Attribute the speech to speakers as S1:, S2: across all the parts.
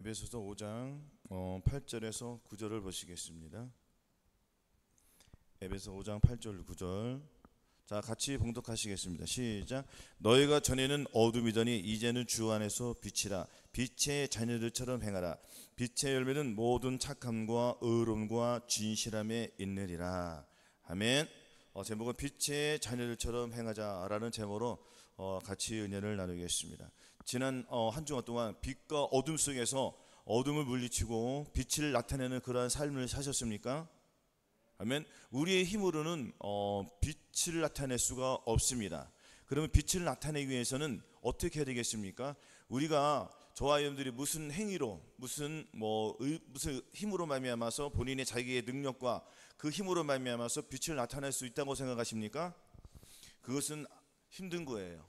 S1: 에베소서 5장 8절에서 9절을 보시겠습니다. 에베소 5장 8절 9절. 자, 같이 봉독하시겠습니다. 시작. 너희가 전에는 어둠이더니 이제는 주 안에서 빛이라. 빛의 자녀들처럼 행하라. 빛의 열매는 모든 착함과 의로움과 진실함에 있느니라. 아멘. 제목은 빛의 자녀들처럼 행하자라는 제목으로 같이 은혜를 나누겠습니다. 지난 한 주간 동안 빛과 어둠 속에서 어둠을 물리치고 빛을 나타내는 그러한 삶을 사셨습니까? 아멘. 우리의 힘으로는 빛을 나타낼 수가 없습니다. 그러면 빛을 나타내기 위해서는 어떻게 해야 되겠습니까? 우리가 저와 여러분들이 무슨 행위로 무슨 힘으로 말미암아서 본인의 자기의 능력과 그 힘으로 말미암아서 빛을 나타낼 수 있다고 생각하십니까? 그것은 힘든 거예요.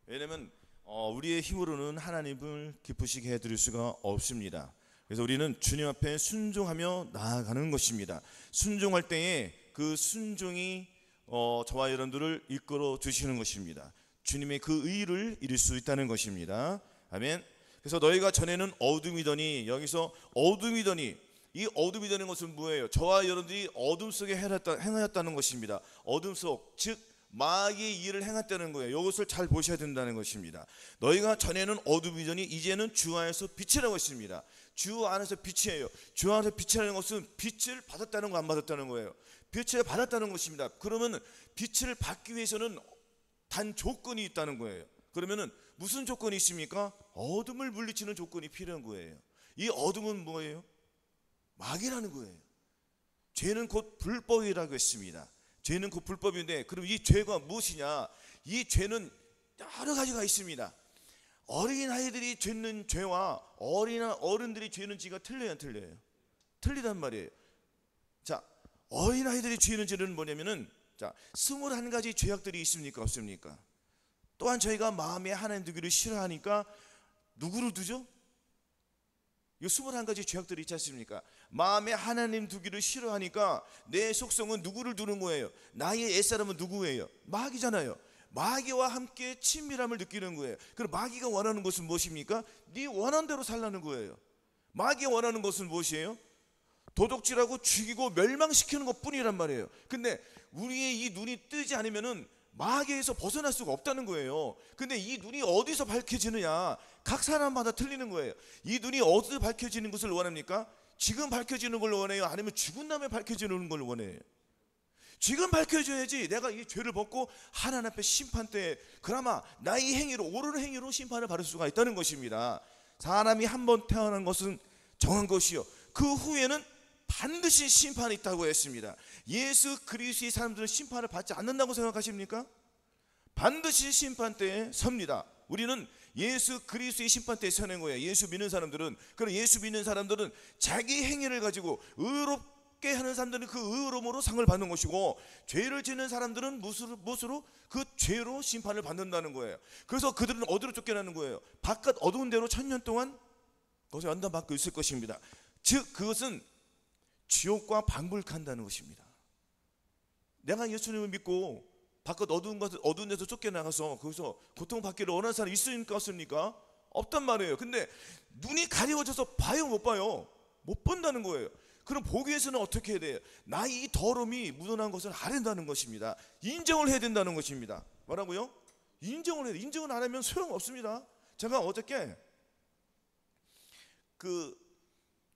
S1: 왜냐하면 우리의 힘으로는 하나님을 기쁘시게 해드릴 수가 없습니다. 그래서 우리는 주님 앞에 순종하며 나아가는 것입니다. 순종할 때에 그 순종이 저와 여러분들을 이끌어 주시는 것입니다. 주님의 그 의를 이룰 수 있다는 것입니다. 아멘. 그래서 너희가 전에는 어둠이더니, 여기서 어둠이더니, 이 어둠이라는 것은 뭐예요? 저와 여러분들이 어둠 속에 행하였다는 것입니다. 어둠 속, 즉 마귀의 일을 행했다는 거예요. 이것을 잘 보셔야 된다는 것입니다. 너희가 전에는 어둠이더니 이제는 주 안에서 빛이라고 했습니다. 주 안에서 빛이에요. 주 안에서 빛이라는 것은 빛을 받았다는 거, 안 받았다는 거예요. 빛을 받았다는 것입니다. 그러면 빛을 받기 위해서는 단 조건이 있다는 거예요. 그러면은 무슨 조건이 있습니까? 어둠을 물리치는 조건이 필요한 거예요. 이 어둠은 뭐예요? 마귀라는 거예요. 죄는 곧 불법이라고 했습니다. 죄는 곧 불법인데, 그럼 이 죄가 무엇이냐? 이 죄는 여러 가지가 있습니다. 어린아이들이 짓는 죄와 어른들이 죄는 죄가 틀려요, 안 틀려요? 틀리단 말이에요. 자, 어린아이들이 죄는 죄는 뭐냐면은, 자, 21가지 죄악들이 있습니까, 없습니까? 또한 저희가 마음에 하나님 두기를 싫어하니까 누구를 두죠? 이 21가지 죄악들이 있지 않습니까? 마음에 하나님 두기를 싫어하니까 내 속성은 누구를 두는 거예요? 나의 옛사람은 누구예요? 마귀잖아요. 마귀와 함께 친밀함을 느끼는 거예요. 그럼 마귀가 원하는 것은 무엇입니까? 네 원하는 대로 살라는 거예요. 마귀가 원하는 것은 무엇이에요? 도둑질하고 죽이고 멸망시키는 것뿐이란 말이에요. 근데 우리의 이 눈이 뜨지 않으면은 마귀에서 벗어날 수가 없다는 거예요. 근데 이 눈이 어디서 밝혀지느냐? 각 사람마다 틀리는 거예요. 이 눈이 어디서 밝혀지는 것을 원합니까? 지금 밝혀지는 걸 원해요? 아니면 죽은 다음에 밝혀지는 걸 원해요? 지금 밝혀져야지 내가 이 죄를 벗고 하나님 앞에 심판 때 그나마 나의 행위로, 옳은 행위로 심판을 받을 수가 있다는 것입니다. 사람이 한 번 태어난 것은 정한 것이요, 그 후에는 반드시 심판이 있다고 했습니다. 예수 그리스도의 사람들은 심판을 받지 않는다고 생각하십니까? 반드시 심판 때에 섭니다. 우리는 예수 그리스도의 심판 때에 서는 거예요. 예수 믿는 사람들은. 그럼 예수 믿는 사람들은 자기 행위를 가지고 의롭게 하는 사람들은 그 의로움으로 상을 받는 것이고, 죄를 짓는 사람들은 무엇으로? 그 죄로 심판을 받는다는 거예요. 그래서 그들은 어디로 쫓겨나는 거예요? 바깥 어두운 데로 1000년 동안 거기서 연단받고 있을 것입니다. 즉 그것은 지옥과 방불한다는 것입니다. 내가 예수님을 믿고 바깥 어두운 데서 쫓겨나가서 거기서 고통받기를 원하는 사람이 있습니까, 없습니까? 없단 말이에요. 근데 눈이 가려워져서 봐요, 못 봐요? 못 본다는 거예요. 그럼 보기 위해서는 어떻게 해야 돼요? 나의 이 더러움이 묻어난 것을 알아야 된다는 것입니다. 인정을 해야 된다는 것입니다. 뭐라고요? 인정을 해야 돼요. 인정을 안 하면 소용없습니다. 제가 어저께 그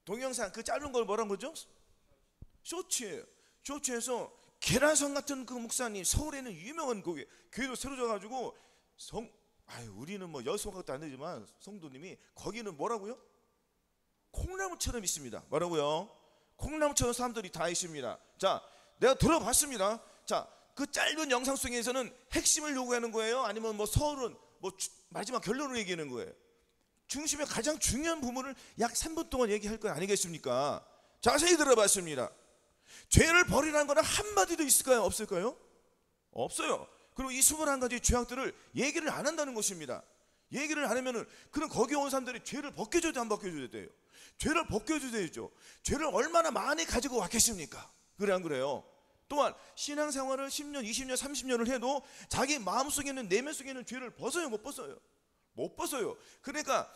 S1: 동영상, 그 짧은 걸 뭐라는 거죠? 쇼츠예요. 쇼츠에서 계란성 같은 그 목사님, 서울에는 유명한 교회도 새로 져가지고 우리는 뭐 여수같도 안 되지만 성도님이 거기는 뭐라고요? 콩나무처럼 있습니다. 뭐라고요? 콩나무처럼 사람들이 다 있습니다. 자, 내가 들어봤습니다. 자, 그 짧은 영상 속에서는 핵심을 요구하는 거예요? 아니면 서울은 마지막 결론을 얘기하는 거예요? 중심의 가장 중요한 부분을 약 3분 동안 얘기할 건 아니겠습니까? 자세히 들어봤습니다. 죄를 버리라는 거는 한마디도 있을까요? 없을까요? 없어요. 그리고 이 21가지 죄악들을 얘기를 안 한다는 것입니다. 얘기를 안 하면은, 그럼 거기 온 사람들이 죄를 벗겨줘야 돼, 안 벗겨줘야 돼요? 죄를 벗겨줘야죠. 죄를 얼마나 많이 가지고 왔겠습니까? 그래, 안 그래요? 또한 신앙생활을 10년, 20년, 30년을 해도 자기 마음속에 있는, 내면 속에 있는 죄를 벗어요, 못 벗어요? 못 벗어요. 그러니까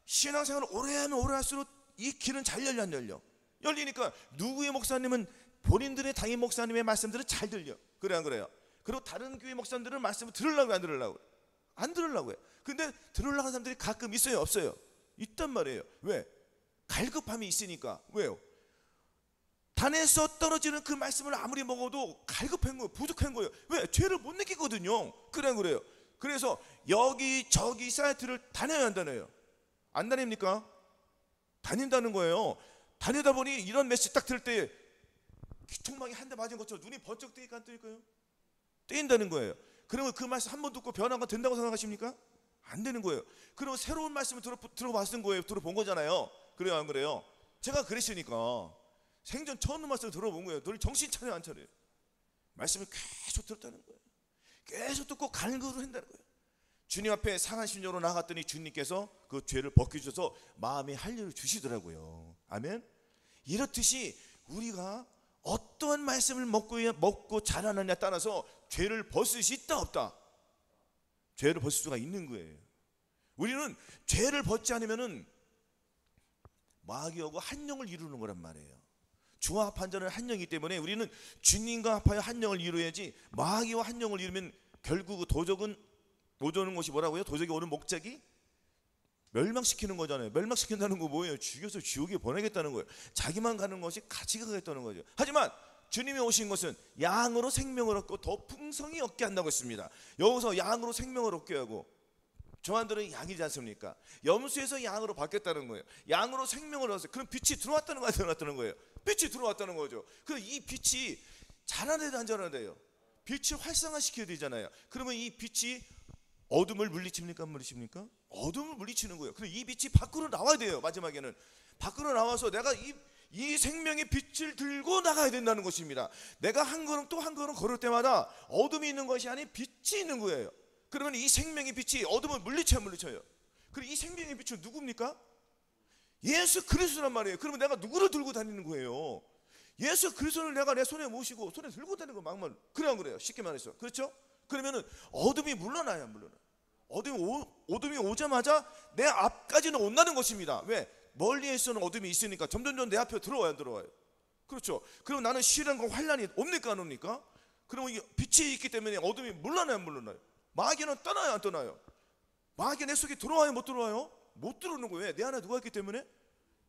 S1: 신앙생활을 오래 하면 오래 할수록 이 길은 잘 열려 안 열려? 열리니까 누구의 목사님은 본인들의 당임 목사님의 말씀들은 잘 들려. 그래 안 그래요? 그리고 다른 교회 목사님들은 말씀을 들으려고 안 들으려고? 안 들으려고 해요. 근데 들으려고 하는 사람들이 가끔 있어요 없어요? 있단 말이에요. 왜? 갈급함이 있으니까. 왜요? 단에서 떨어지는 그 말씀을 아무리 먹어도 갈급한 거예요. 부족한 거예요. 왜? 죄를 못 느끼거든요. 그래 안 그래요? 그래서 여기저기 사이트를 다녀야 한다네요. 안 다닙니까? 다닌다는 거예요. 다니다 보니 이런 메시지 딱 들을 때 기총망이 한 대 맞은 것처럼 눈이 번쩍 뜨니까 안 뜨니까요? 뜨인다는 거예요. 그러면 그 말씀 한 번 듣고 변화가 된다고 생각하십니까? 안 되는 거예요. 그러면 새로운 말씀을 들어봤은 거예요. 들어본 거잖아요. 그래요 안 그래요? 제가 그랬으니까 생전 처음 말씀을 들어본 거예요. 늘 정신 차려 안 차려요? 말씀을 계속 들었다는 거예요. 계속 듣고 간구를 한다는 거예요. 주님 앞에 상한 심령으로 나갔더니 주님께서 그 죄를 벗겨주셔서 마음의 한류를 주시더라고요. 아멘. 이렇듯이 우리가 어떠한 말씀을 먹고 자라느냐에 따라서 죄를 벗을 수 있다 없다? 죄를 벗을 수가 있는 거예요. 우리는 죄를 벗지 않으면은 마귀하고 한영을 이루는 거란 말이에요. 주와 합한 자는 한영이기 때문에 우리는 주님과 합하여 한영을 이루어야지, 마귀와 한영을 이루면 결국 도적은 오는 것이 뭐라고요? 도적이 오는 목적이 멸망시키는 거잖아요. 멸망시킨다는 거 뭐예요? 죽여서 지옥에 보내겠다는 거예요. 자기만 가는 것이 같이 가겠다는 거죠. 하지만 주님이 오신 것은 양으로 생명을 얻고 더 풍성히 얻게 한다고 했습니다. 여기서 양으로 생명을 얻게 하고, 저한들은 양이지 않습니까? 염소에서 양으로 바뀌었다는 거예요. 양으로 생명을 얻었어요. 그럼 빛이 들어왔다는 거예요, 들어왔다는 거예요? 빛이 들어왔다는 거죠. 그럼 이 빛이 자라야 돼요, 안 자라야 돼요? 빛을 활성화시켜야 되잖아요. 그러면 이 빛이 어둠을 물리칩니까, 안 물리칩니까? 어둠을 물리치는 거예요. 그럼 이 빛이 밖으로 나와야 돼요. 마지막에는 밖으로 나와서 내가 이 생명의 빛을 들고 나가야 된다는 것입니다. 내가 한 걸음 또 한 걸음 걸을 때마다 어둠이 있는 것이 아닌 빛이 있는 거예요. 그러면 이 생명의 빛이 어둠을 물리쳐요. 그리고 이 생명의 빛은 누굽니까? 예수 그리스도란 말이에요. 그러면 내가 누구를 들고 다니는 거예요? 예수 그리스도를 내가 내 손에 모시고 손에 들고 다니는 거 막말. 그래 안 그래요? 쉽게 말해서. 그렇죠? 그러면은 어둠이 물러나요, 안 물러나요? 어둠이 오자마자 내 앞까지는 온다는 것입니다. 왜? 멀리에서는 어둠이 있으니까 점점 내 앞에 들어와요, 안 들어와요? 그렇죠. 그럼 나는 시련과 환란이 옵니까, 안 옵니까? 그러면 빛이 있기 때문에 어둠이 물러나요, 안 물러나요? 마귀는 떠나요, 안 떠나요? 마귀 내 속에 들어와요, 못 들어와요? 못 들어오는 거예요. 왜? 내 안에 누가 있기 때문에?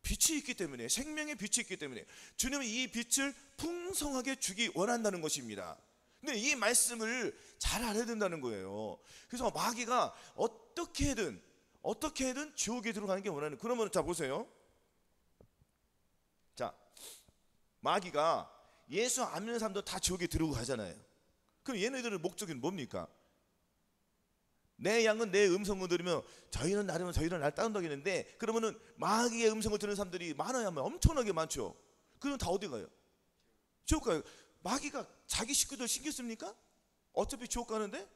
S1: 빛이 있기 때문에, 생명의 빛이 있기 때문에. 주님은 이 빛을 풍성하게 주기 원한다는 것입니다. 근데 이 말씀을 잘 알아야 된다는 거예요. 그래서 마귀가 어떻게든 지옥에 들어가는 게 원하는. 그러면 자 보세요. 자, 마귀가 예수 안 믿는 사람도 다 지옥에 들어가고 하잖아요. 그럼 얘네들의 목적은 뭡니까? 내 양은 내 음성을 들으며 저희는 날 따른다고 했는데, 그러면은 마귀의 음성을 듣는 사람들이 많아야 하면 엄청나게 많죠. 그럼 다 어디 가요? 지옥 가요. 마귀가 자기 식구들 신경 씁니까? 어차피 지옥 가는데?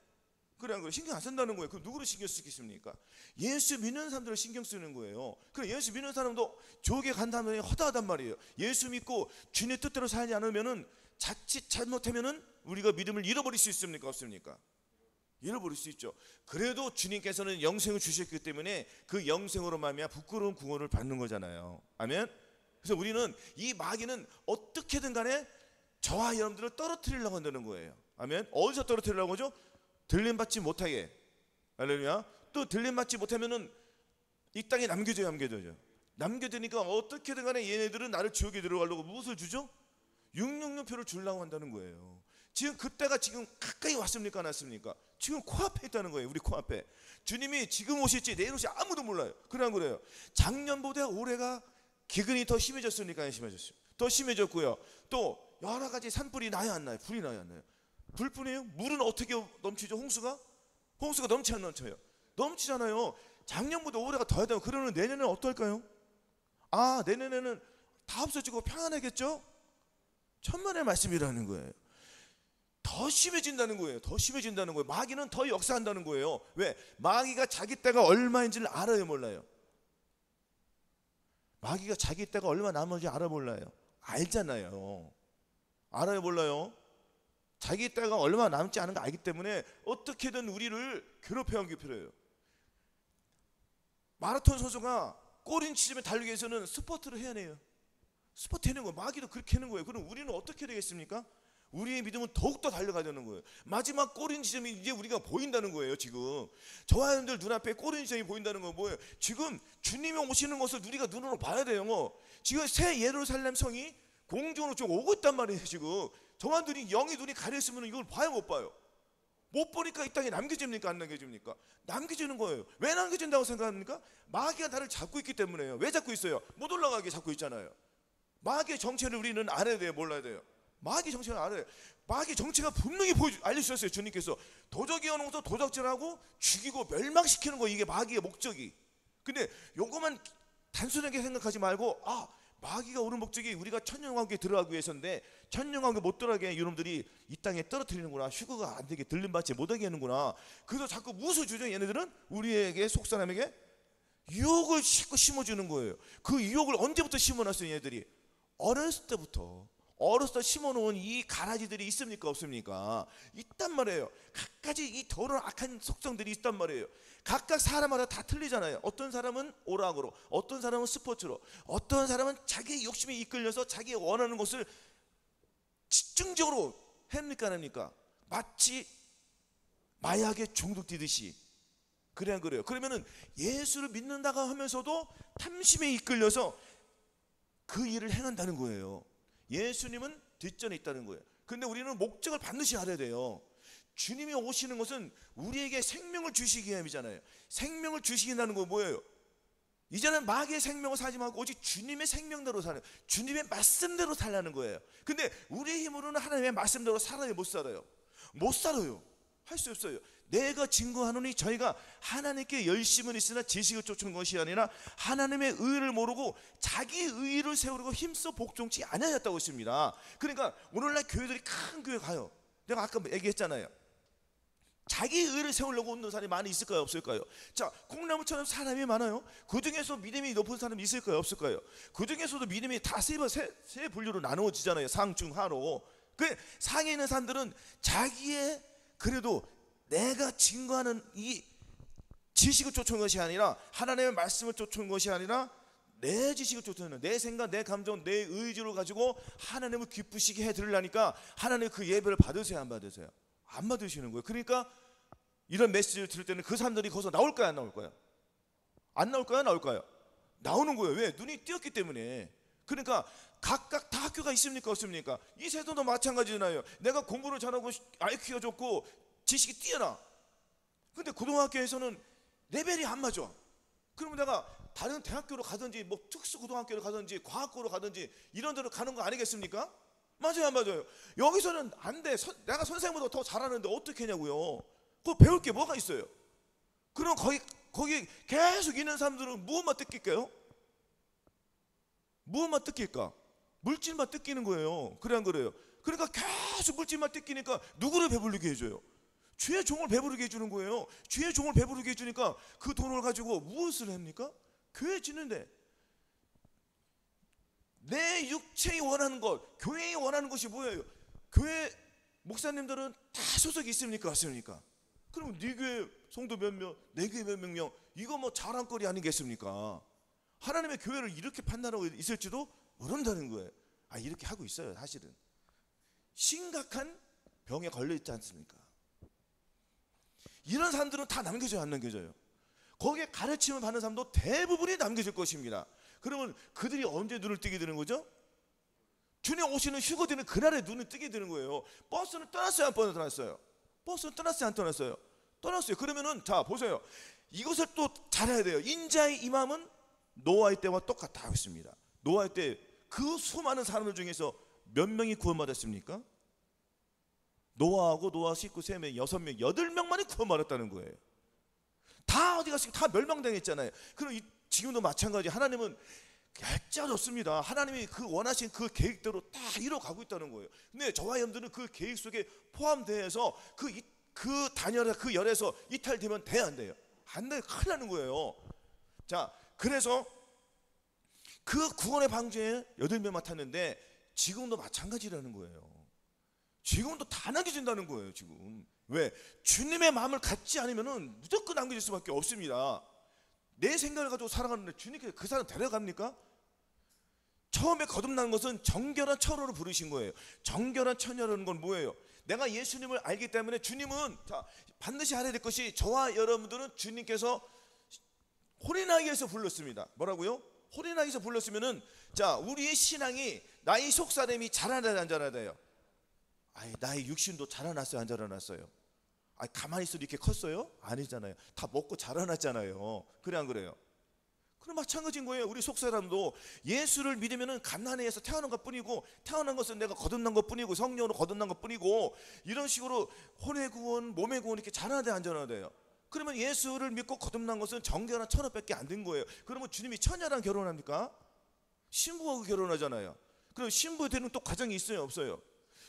S1: 그래 안 그래? 신경 안 쓴다는 거예요. 그럼 누구를 신경 쓰겠습니까? 예수 믿는 사람들을 신경 쓰는 거예요. 그럼 예수 믿는 사람도 지옥에 간다면 허다하단 말이에요. 예수 믿고 주님의 뜻대로 살지 않으면은 자칫 잘못하면은 우리가 믿음을 잃어버릴 수 있습니까, 없습니까? 잃어버릴 수 있죠. 그래도 주님께서는 영생을 주셨기 때문에 그 영생으로 말미암아 부끄러운 구원을 받는 거잖아요. 아멘. 그래서 우리는 이 마귀는 어떻게든 간에 저와 여러분들을 떨어뜨리려고 한다는 거예요. 아멘. 어디서 떨어뜨리려고 하죠? 들림받지 못하게. 할렐루야. 또 들림받지 못하면은 이 땅에 남겨져요. 남겨지니까 어떻게든 간에 얘네들은 나를 지옥에 들어가려고 무엇을 주죠? 666표를 주려고 한다는 거예요. 지금 그때가 지금 가까이 왔습니까, 안 왔습니까? 지금 코앞에 있다는 거예요. 우리 코앞에. 주님이 지금 오실지 내일 오실지 아무도 몰라요. 그래 안 그래요? 작년보다 올해가 기근이 더 심해졌으니까 안 심해졌어요. 더 심해졌고요. 또 여러 가지 산불이 나야 안 나요? 불이 나야 안 나요? 불뿐이에요. 물은 어떻게 넘치죠? 홍수가 넘치 안 넘쳐요? 넘치잖아요. 작년보다 올해가 더 해야 되면, 그러면 내년에는 어떨까요? 아, 내년에는 다 없어지고 평안하겠죠? 천만의 말씀이라는 거예요. 더 심해진다는 거예요. 마귀는 더 역사한다는 거예요. 왜? 마귀가 자기 때가 얼마인지를 알아요, 몰라요? 마귀가 자기 때가 얼마 남은지 알아, 몰라요? 알잖아요. 알아요, 몰라요? 자기 때가 얼마 남지 않은 거 알기 때문에 어떻게든 우리를 괴롭혀하기 필요해요. 마라톤 선수가 꼬린 지점에 달리기 위해서는 스퍼트를 해야 해요. 스퍼트 하는 거예요. 마귀도 그렇게 하는 거예요. 그럼 우리는 어떻게 되겠습니까? 우리의 믿음은 더욱더 달려가야 되는 거예요. 마지막 꼬린 지점이 이제 우리가 보인다는 거예요. 지금 저와 여러분들 눈앞에 꼬린 지점이 보인다는 건 뭐예요? 지금 주님이 오시는 것을 우리가 눈으로 봐야 돼요. 지금 새 예루살렘 성이 공중으로 좀 오고 있단 말이에요. 지금 저와 눈이 영이 눈이 가려있으면 이걸 봐요, 못 봐요? 못 보니까 이 땅에 남겨집니까, 안 남겨집니까? 남겨지는 거예요. 왜 남겨진다고 생각합니까? 마귀가 나를 잡고 있기 때문에요. 왜 잡고 있어요? 못 올라가게 잡고 있잖아요. 마귀의 정체를 우리는 알아야 돼요, 몰라야 돼요? 마귀의 정체를 알아야 돼요. 마귀의 정체가 분명히 알려주셨어요. 주님께서 도적이 오는 것도 도적질하고 죽이고 멸망시키는 거, 이게 마귀의 목적이. 근데 요거만 단순하게 생각하지 말고, 마귀가 오는 목적이 우리가 천년왕국에 들어가기 위해서인데, 천년왕국에 못 들어가게 여러분들이 이 땅에 떨어뜨리는구나, 휴거가 안 되게 들림받지 못하게 하는구나. 그래서 자꾸 무엇을 주죠? 얘네들은 우리에게, 속 사람에게 유혹을 심어주는 거예요. 그 유혹을 언제부터 심어놨어요? 얘네들이 어렸을 때부터 심어놓은 이 가라지들이 있습니까, 없습니까? 있단 말이에요. 각가지 이 더러운 악한 속성들이 있단 말이에요. 각각 사람마다 다 틀리잖아요. 어떤 사람은 오락으로, 어떤 사람은 스포츠로, 어떤 사람은 자기의 욕심에 이끌려서 자기 원하는 것을 집중적으로 합니까, 안 합니까? 마치 마약에 중독되듯이. 그래 안 그래요? 그러면은 예수를 믿는다고 하면서도 탐심에 이끌려서 그 일을 행한다는 거예요. 예수님은 뒷전에 있다는 거예요. 근데 우리는 목적을 반드시 알아야 돼요. 주님이 오시는 것은 우리에게 생명을 주시기 위함이잖아요. 생명을 주시긴다는 건 뭐예요? 이제는 마귀의 생명을 살지 말고 오직 주님의 생명대로 사는, 주님의 말씀대로 살라는 거예요. 근데 우리의 힘으로는 하나님의 말씀대로 살아요, 못 살아요? 못 살아요. 할 수 없어요. 내가 증거하노니 저희가 하나님께 열심은 있으나 지식을 쫓은 것이 아니라 하나님의 의를 모르고 자기 의를 세우려고 힘써 복종치 않으셨다고 했습니다. 그러니까 오늘날 교회들이 큰 교회 가요. 내가 아까 얘기했잖아요. 자기 의를 세우려고 오는 사람이 많이 있을까요, 없을까요? 자, 콩나물처럼 사람이 많아요. 그 중에서 믿음이 높은 사람이 있을까요, 없을까요? 그 중에서도 믿음이 다 세 분류로 나누어지잖아요. 상, 중, 하로. 그 상에 있는 사람들은 자기의, 그래도 내가 증거하는 이 지식을 쫓은 것이 아니라, 하나님의 말씀을 쫓은 것이 아니라 내 지식을 쫓는, 내 생각, 내 감정, 내 의지를 가지고 하나님을 기쁘시게 해드리려니까 하나님 그 예배를 받으세요, 안 받으세요? 안 받으시는 거예요. 그러니까 이런 메시지를 들을 때는 그 사람들이 거기서 나올까요, 안 나올까요? 안 나올까요, 나올까요? 나오는 거예요. 왜? 눈이 띄었기 때문에. 그러니까 각각 다 학교가 있습니까, 없습니까? 이 세도도 마찬가지잖아요. 내가 공부를 잘하고 IQ가 좋고 지식이 뛰어나. 근데 고등학교에서는 레벨이 안 맞아. 그러면 내가 다른 대학교로 가든지 뭐 특수고등학교로 가든지 과학고로 가든지 이런 데로 가는 거 아니겠습니까? 맞아요, 안 맞아요? 여기서는 안 돼. 내가 선생님보다 더 잘하는데 어떻게 하냐고요. 그거 배울 게 뭐가 있어요? 그럼 거기 계속 있는 사람들은 무엇만 뜯길까요? 무엇만 뜯길까? 물질만 뜯기는 거예요. 그래 안 그래요? 그러니까 계속 물질만 뜯기니까 누구를 배부르게 해줘요? 주의 종을 배부르게 해주는 거예요. 주의 종을 배부르게 해주니까 그 돈을 가지고 무엇을 합니까? 교회 짓는데. 내 육체에 원하는 것, 교회에 원하는 것이 뭐예요? 교회 목사님들은 다 소속이 있습니까, 없습니까? 그럼 네 교회 성도 몇 명, 내 교회 몇 명, 이거 뭐 자랑거리 아니겠습니까? 하나님의 교회를 이렇게 판단하고 있을지도 모른다는 거예요. 이렇게 하고 있어요. 사실은 심각한 병에 걸려 있지 않습니까? 이런 사람들은 다 남겨져요, 안 남겨져요? 거기에 가르침을 받는 사람도 대부분이 남겨질 것입니다. 그러면 그들이 언제 눈을 뜨게 되는 거죠? 주님 오시는 휴거되는 그날에 눈을 뜨게 되는 거예요. 버스는 떠났어요, 안 떠났어요? 버스는 떠났어요, 안 떠났어요? 떠났어요. 그러면은 자 보세요. 이것을 또 잘해야 돼요. 인자의 임함은 노아의 때와 똑같다고 했습니다. 노아의 때 그 수많은 사람들 중에서 몇 명이 구원받았습니까? 노아하고 노아 식구 3명, 6명, 8명만이 구원받았다는 거예요. 다 어디 갔습니까? 다 멸망당했잖아요. 그럼 지금도 마찬가지. 하나님은 액자졌습니다. 하나님이 그 원하신 그 계획대로 딱 이뤄가고 있다는 거예요. 근데 저와 여러분들은 그 계획 속에 포함돼서 그 단열에, 그 열에서 이탈되면 돼요, 안 돼요? 안 돼요. 큰일 나는 거예요. 자, 그래서 그 구원의 방주에 8명 맡았는데 지금도 마찬가지라는 거예요. 지금도 다 남겨진다는 거예요, 지금. 왜? 주님의 마음을 갖지 않으면 무조건 남겨질 수밖에 없습니다. 내 생각을 가지고 살아가는데 주님께서 그 사람 데려갑니까? 처음에 거듭난 것은 정결한 처녀로 부르신 거예요. 정결한 처녀라는 건 뭐예요? 내가 예수님을 알기 때문에 주님은 반드시 알아야 될 것이, 저와 여러분들은 주님께서 혼인하기 위해서 불렀습니다. 뭐라고요? 혼인하기 위해서 불렀으면은, 우리의 신앙이 나의 속사람이 자라나야 안 자라나요? 나의 육신도 자라났어요, 안 자라났어요? 가만히 있어도 이렇게 컸어요? 아니잖아요. 다 먹고 자라났잖아요. 그래 안 그래요? 그럼 마찬가지인 거예요. 우리 속사람도 예수를 믿으면은 갓난아기에서 태어난 것 뿐이고, 태어난 것은 내가 거듭난 것 뿐이고, 성령으로 거듭난 것 뿐이고, 이런 식으로 혼의 구원, 몸의 구원 이렇게 자라나야 안 자라나요? 그러면 예수를 믿고 거듭난 것은 정결한 처녀밖에 안 된 거예요. 그러면 주님이 처녀랑 결혼합니까? 신부하고 결혼하잖아요. 그럼 신부 되는 또 과정이 있어요, 없어요?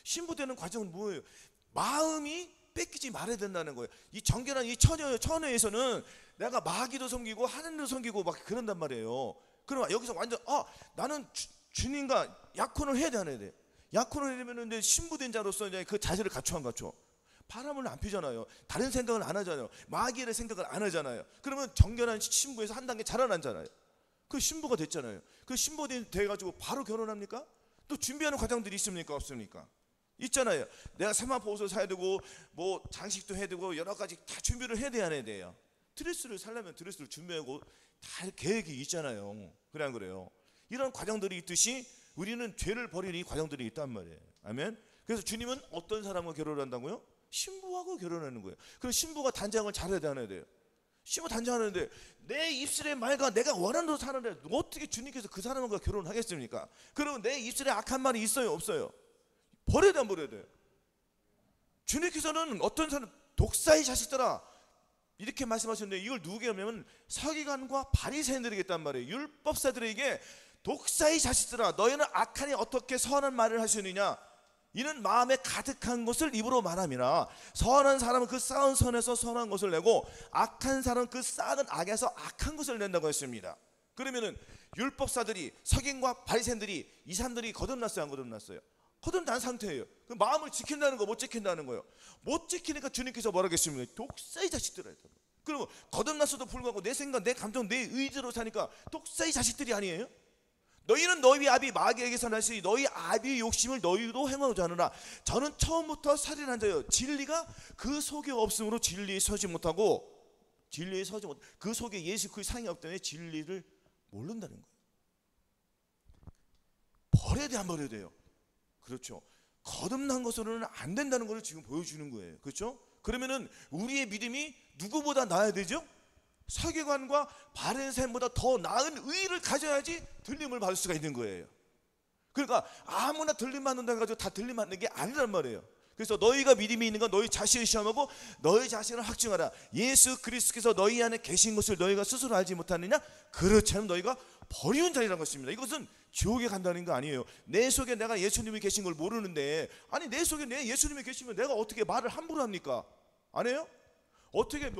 S1: 신부 되는 과정은 뭐예요? 마음이 뺏기지 말아야 된다는 거예요. 이 정결한 이 처녀에서는 내가 마귀도 섬기고 하나님도 섬기고 막 그런단 말이에요. 그럼 여기서 완전 나는 주님과 약혼을 해야 돼, 안 해야 돼? 약혼을 하려면 이제 신부된 자로서 이제 그 자세를 갖춰 안 갖춰? 바람을 안 피잖아요. 다른 생각을 안 하잖아요. 마귀의 생각을 안 하잖아요. 그러면 정결한 신부에서 한 단계 자라나잖아요. 그 신부가 됐잖아요. 그 신부가 돼가지고 바로 결혼합니까? 또 준비하는 과정들이 있습니까, 없습니까? 있잖아요. 내가 세마포 옷을 사야 되고, 뭐 장식도 해야 되고, 여러 가지 다 준비를 해야 돼, 안 해야 돼요? 드레스를 살려면 드레스를 준비하고 다 계획이 있잖아요. 그래 안 그래요? 이런 과정들이 있듯이 우리는 죄를 버리는 이 과정들이 있단 말이에요. 아멘. 그래서 주님은 어떤 사람과 결혼한다고요? 신부하고 결혼하는 거예요. 그럼 신부가 단장을 잘해야 돼, 안 해야 돼요? 신부 단장하는데 내 입술의 말과 내가 원하는 대로 사는데 어떻게 주님께서 그 사람과 결혼하겠습니까? 그러면 내 입술에 악한 말이 있어요, 없어요? 버려야 돼, 안 버려야 돼? 주님께서는 어떤 사람, 독사의 자식들아, 이렇게 말씀하셨는데, 이걸 누구에게 하면 서기관과 바리새인들에게 했단 말이에요. 율법사들에게, 독사의 자식들아, 너희는 악하니 어떻게 선한 말을 할 수 있느냐? 이는 마음에 가득한 것을 입으로 말함이라. 선한 사람은 그 쌓은 선에서 선한 것을 내고, 악한 사람은 그 쌓은 악에서 악한 것을 낸다고 했습니다. 그러면은 율법사들이, 서기관과 바리새인들이, 이 사람들이 거듭났어요, 안 거듭났어요? 거듭난 상태예요. 그 마음을 지킨다는 거, 못 지킨다는 거예요. 못 지키니까 주님께서 뭐라고 했습니까? 독사의 자식들아. 그러면 거듭났어도 불구하고 내 생각, 내 감정, 내 의지로 사니까 독사의 자식들이 아니에요? 너희는 너희 아비 마귀에게서 나시 너희 아비의 욕심을 너희도 행하고자 하느라. 저는 처음부터 살인한 자요, 진리가 그 속에 없으므로 진리에 서지 못하고, 그 속에 예수 그 상이 없기 때문에 진리를 모른다는 거예요. 버려야 돼, 안 버려야 돼요? 그렇죠. 거듭난 것으로는 안 된다는 것을 지금 보여주는 거예요. 그렇죠? 그러면은 우리의 믿음이 누구보다 나아야 되죠? 서기관과 바리새인보다 더 나은 의를 가져야지 들림을 받을 수가 있는 거예요. 그러니까 아무나 들림 받는다 해가지고 다 들림 받는 게 아니란 말이에요. 그래서 너희가 믿음이 있는 건 너희 자신을 시험하고 너희 자신을 확증하라. 예수 그리스도께서 너희 안에 계신 것을 너희가 스스로 알지 못하느냐? 그렇지 않으면 너희가 버리는 자리라는 것입니다. 이것은 지옥에 간다는 거 아니에요. 내 속에 내가 예수님이 계신 걸 모르는데, 아니 내 속에 내 예수님이 계시면 내가 어떻게 말을 함부로 합니까? 안 해요? 어떻게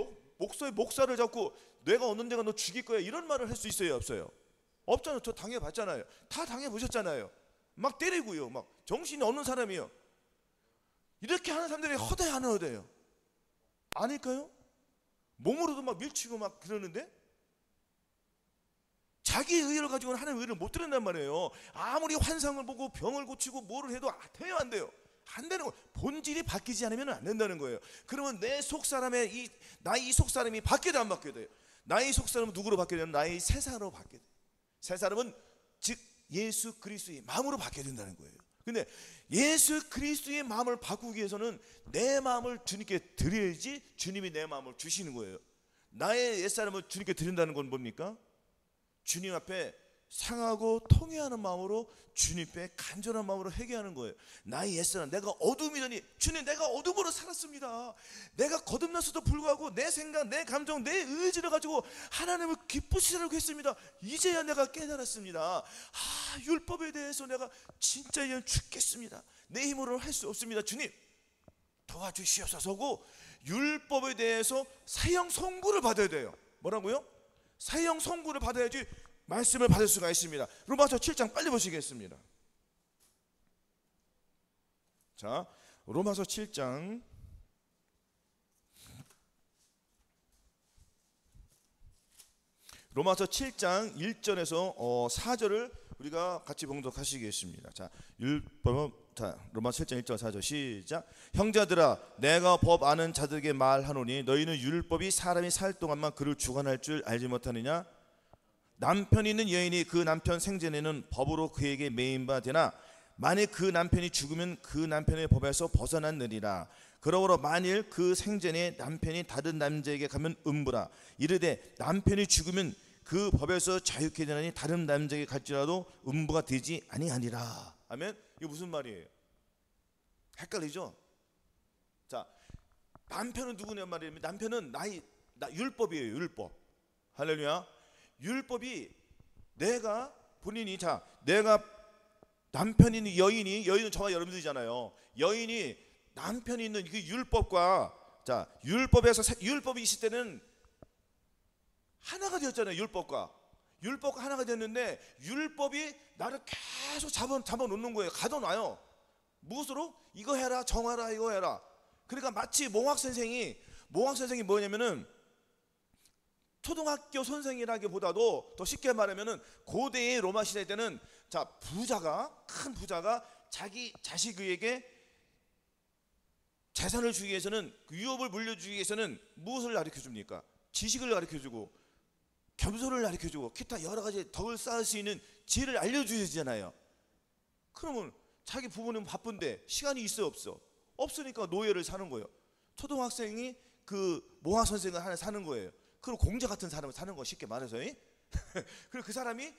S1: 목사를 잡고 내가 어느 데가 너 죽일 거야 이런 말을 할 수 있어요, 없어요? 없잖아요. 저 당해봤잖아요. 다 당해보셨잖아요. 막 때리고요, 막 정신이 없는 사람이요. 이렇게 하는 사람들이 허다해 안 허다해요? 아닐까요? 몸으로도 막 밀치고 막 그러는데 자기의 의를 가지고는 하나님의 의를 못 드린단 말이에요. 아무리 환상을 보고 병을 고치고 뭐를 해도 돼요, 안 돼요? 안 되는 거예요. 본질이 바뀌지 않으면 안 된다는 거예요. 그러면 내 속사람의 나의 속사람이 바뀌어야 돼, 안 바뀌어야 돼요? 나의 속사람은 누구로 바뀌어야 되냐면 나의 새 사람으로 바뀌어야 돼요. 새 사람은 즉 예수 그리스도의 마음으로 바뀌어야 된다는 거예요. 근데 예수 그리스도의 마음을 바꾸기 위해서는 내 마음을 주님께 드려야지 주님이 내 마음을 주시는 거예요. 나의 옛사람을 주님께 드린다는 건 뭡니까? 주님 앞에 상하고 통회하는 마음으로 주님 앞에 간절한 마음으로 회개하는 거예요. 나의 옛사람, 내가 어둠이더니 주님 내가 어둠으로 살았습니다. 내가 거듭났어도 불구하고 내 생각, 내 감정, 내 의지를 가지고 하나님을 기쁘시라고 했습니다. 이제야 내가 깨달았습니다. 율법에 대해서 내가 진짜 이제 죽겠습니다. 내 힘으로는 할 수 없습니다. 주님 도와주시옵소서고 율법에 대해서 사형 선고를 받아야 돼요. 뭐라고요? 사형 선고를 받아야지 말씀을 받을 수가 있습니다. 로마서 7장 빨리 보시겠습니다. 자, 로마서 7장 로마서 7장 1절에서 4절을 우리가 같이 봉독하시겠습니다. 자, 율법, 자, 로마서 7장 1절 4절 시작. 형제들아, 내가 법 아는 자들에게 말하노니 너희는 율법이 사람이 살 동안만 그를 주관할 줄 알지 못하느냐? 남편이 있는 여인이 그 남편 생전에는 법으로 그에게 매인 바 되나 만일 그 남편이 죽으면 그 남편의 법에서 벗어났느니라. 그러므로 만일 그 생전에 남편이 다른 남자에게 가면 음부라. 이르되 남편이 죽으면 그 법에서 자유케 되나니 다른 남자에게 갈지라도 음부가 되지 아니하니라. 아멘. 이게 무슨 말이에요? 헷갈리죠? 자, 남편은 누구냐 말이에요? 남편은 율법이에요. 율법. 할렐루야. 율법이 내가 본인이 내가 남편이 있는 여인은 저와 여러분들이잖아요. 여인이 남편이 있는 그 율법과 율법이 있을 때는 하나가 되었잖아요. 율법과 하나가 되었는데 율법이 나를 계속 잡아놓는 거예요. 가둬놔요. 무엇으로? 이거 해라, 정하라, 이거 해라. 그러니까 마치 몽학 선생이 뭐냐면은 초등학교 선생이라기보다도 더 쉽게 말하면은 고대의 로마 시대 때는 큰 부자가 자기 자식에게 재산을 주기 위해서는, 유업을 물려주기 위해서는 무엇을 가르쳐 줍니까? 지식을 가르쳐 주고 겸손을 가르쳐 주고 기타 여러 가지 덕을 쌓을 수 있는 지혜를 알려주잖아요. 그러면 자기 부모는 바쁜데 시간이 있어 없어? 없으니까 노예를 사는 거예요. 초등학생이 그 몽학 선생을 하나 사는 거예요. 그리고 공자 같은 사람을 사는 거, 쉽게 말해서. 그리고 그 사람이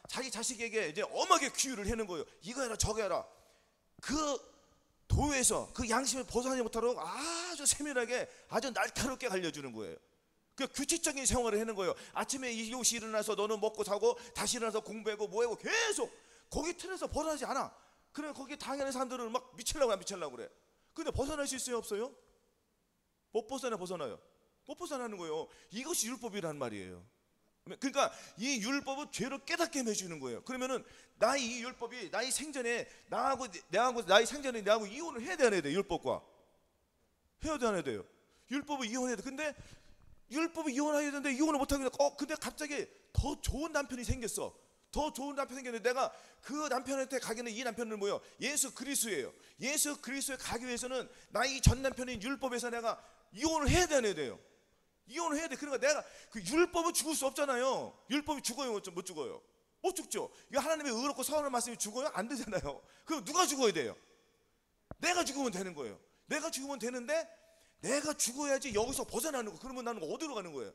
S1: 자기 자식에게 이제 엄하게 규율을 하는 거예요. 이거 해라, 저거 해라. 그 도에서 그 양심을 벗어나지 못하도록 아주 세밀하게, 아주 날카롭게 알려주는 거예요. 그 규칙적인 생활을 하는 거예요. 아침에 7시 일어나서 너는 먹고 자고 다시 일어나서 공부하고 뭐하고 계속 거기 틀에서 벗어나지 않아. 그래 거기 당연히 사람들은 막 미치려고 그래. 근데 벗어날 수 있어요, 없어요? 못 벗어나요. 못 벗어나는 거예요. 이것이 율법이라는 말이에요. 그러니까 이 율법은 죄를 깨닫게 해주는 거예요. 그러면은 이 율법이 나의 생전에 나하고 이혼을 해야 돼, 안 해야 돼? 율법과 해야 돼, 안 해야 돼요? 율법을 이혼해야 돼. 근데 율법을 이혼해야 되는데 이혼을 못 하게 돼. 근데 갑자기 더 좋은 남편이 생겼어. 더 좋은 남편이 생겼는데 내가 그 남편한테 가기는, 이 남편은 뭐예요? 예수 그리스도예요. 예수 그리스도에 가기 위해서는 나의 전 남편인 율법에서 내가 이혼을 해야 돼, 안 해야 돼요? 이혼을 해야 돼. 그러니까 내가 그 율법은 죽을 수 없잖아요. 율법이 죽어요, 못 죽어요? 못 죽죠. 이거 하나님의 의롭고 선한 말씀이 죽어요? 안 되잖아요. 그럼 누가 죽어야 돼요? 내가 죽으면 되는 거예요. 내가 죽으면 되는데 내가 죽어야지 여기서 벗어나는 거. 그러면 나는 어디로 가는 거예요?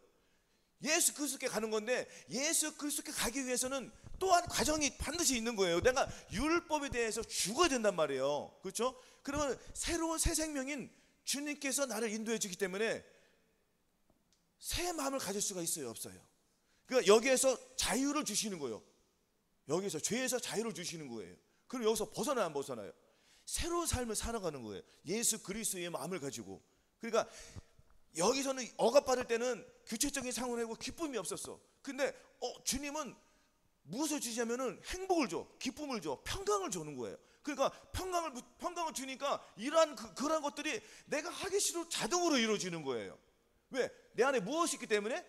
S1: 예수 그리스도께 가는 건데, 예수 그리스도께 가기 위해서는 또한 과정이 반드시 있는 거예요. 내가 율법에 대해서 죽어야 된단 말이에요. 그렇죠? 그러면 새로운 새 생명인 주님께서 나를 인도해 주기 때문에 새 마음을 가질 수가 있어요, 없어요? 그러니까 여기에서 자유를 주시는 거예요. 여기서 죄에서 자유를 주시는 거예요. 그럼 여기서 벗어나요, 안 벗어나요? 새로운 삶을 살아가는 거예요. 예수 그리스도의 마음을 가지고. 그러니까 여기서는 억압받을 때는 규칙적인 상황을 하고 기쁨이 없었어. 근데 주님은 무엇을 주시냐면은 행복을 줘, 기쁨을 줘, 평강을 주는 거예요. 그러니까 평강을 주니까 이러한 그런 것들이 내가 하기 싫어도 자동으로 이루어지는 거예요. 왜? 내 안에 무엇이 있기 때문에?